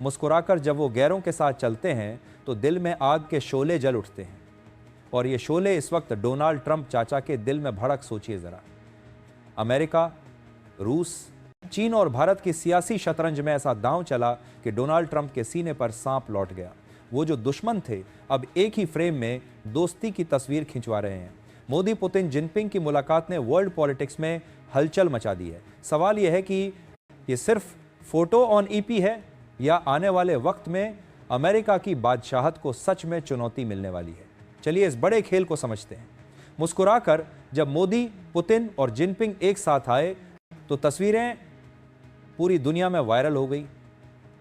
मुस्कुराकर जब वो गैरों के साथ चलते हैं तो दिल में आग के शोले जल उठते हैं। और ये शोले इस वक्त डोनाल्ड ट्रंप चाचा के दिल में भड़क, सोचिए ज़रा। अमेरिका, रूस, चीन और भारत की सियासी शतरंज में ऐसा दांव चला कि डोनाल्ड ट्रंप के सीने पर सांप लौट गया। वो जो दुश्मन थे अब एक ही फ्रेम में दोस्ती की तस्वीर खिंचवा रहे हैं। मोदी पुतिन जिनपिंग की मुलाकात ने वर्ल्ड पॉलिटिक्स में हलचल मचा दी है। सवाल यह है कि ये सिर्फ फोटो ऑन ईपी है या आने वाले वक्त में अमेरिका की बादशाहत को सच में चुनौती मिलने वाली है। चलिए इस बड़े खेल को समझते हैं। मुस्कुराकर जब मोदी, पुतिन और जिनपिंग एक साथ आए तो तस्वीरें पूरी दुनिया में वायरल हो गई।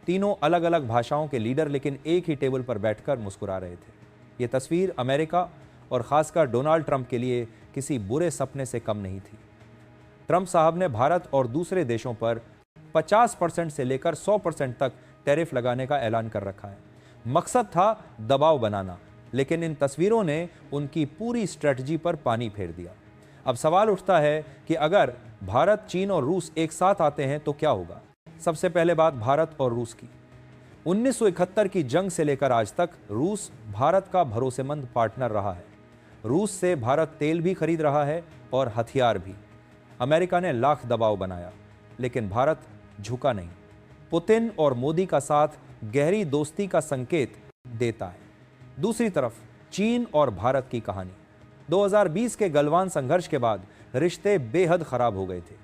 तीनों अलग अलग भाषाओं के लीडर लेकिन एक ही टेबल पर बैठकर मुस्कुरा रहे थे। ये तस्वीर अमेरिका और खासकर डोनाल्ड ट्रंप के लिए किसी बुरे सपने से कम नहीं थी। ट्रंप साहब ने भारत और दूसरे देशों पर 50% से लेकर 100% तक टैरिफ लगाने का ऐलान कर रखा है। मकसद था दबाव बनाना, लेकिन इन तस्वीरों ने उनकी पूरी स्ट्रेटजी पर पानी फेर दिया। अब सवाल उठता है कि अगर भारत, चीन और रूस एक साथ आते हैं तो क्या होगा। सबसे पहले बात भारत और रूस की। 1971 की जंग से लेकर आज तक रूस भारत का भरोसेमंद पार्टनर रहा है। रूस से भारत तेल भी खरीद रहा है और हथियार भी। अमेरिका ने लाख दबाव बनाया लेकिन भारत झुका नहीं। पुतिन और मोदी का साथ गहरी दोस्ती का संकेत देता है। दूसरी तरफ चीन और भारत की कहानी। 2020 के गलवान संघर्ष के बाद रिश्ते बेहद खराब हो गए थे,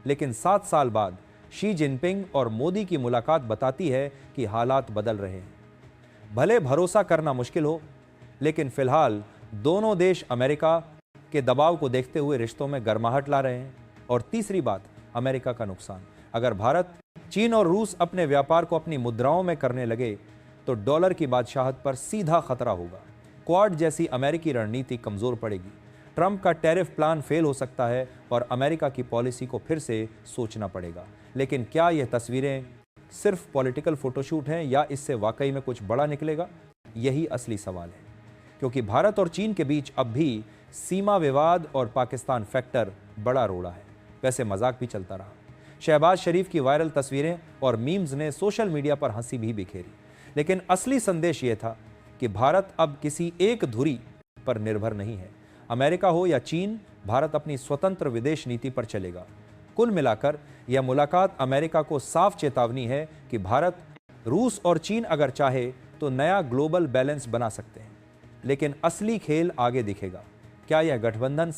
लेकिन 7 साल बाद शी जिनपिंग और मोदी की मुलाकात बताती है कि हालात बदल रहे हैं। भले भरोसा करना मुश्किल हो, लेकिन फिलहाल दोनों देश अमेरिका के दबाव को देखते हुए रिश्तों में गर्माहट ला रहे हैं। और तीसरी बात, अमेरिका का नुकसान। अगर भारत, चीन और रूस अपने व्यापार को अपनी मुद्राओं में करने लगे तो डॉलर की बादशाहत पर सीधा खतरा होगा। क्वाड जैसी अमेरिकी रणनीति कमजोर पड़ेगी। ट्रंप का टैरिफ प्लान फेल हो सकता है और अमेरिका की पॉलिसी को फिर से सोचना पड़ेगा। लेकिन क्या यह तस्वीरें सिर्फ पॉलिटिकल फोटोशूट हैं या इससे वाकई में कुछ बड़ा निकलेगा? यही असली सवाल है, क्योंकि भारत और चीन के बीच अब भी सीमा विवाद और पाकिस्तान फैक्टर बड़ा रोड़ा है। वैसे मजाक भी चलता रहा। शहबाज शरीफ की वायरल तस्वीरें और मीम्स ने सोशल मीडिया पर हंसी भी बिखेरी, लेकिन असली संदेश यह था कि भारत अब किसी एक धुरी पर निर्भर नहीं है। अमेरिका हो या चीन, भारत अपनी स्वतंत्र विदेश नीति पर चलेगा। कुल मिलाकर यह मुलाकात अमेरिका को साफ चेतावनी है कि भारत, रूस और चीन अगर चाहे तो नया ग्लोबल बैलेंस बना सकते हैं, लेकिन असली खेल आगे दिखेगा। क्या यह गठबंधन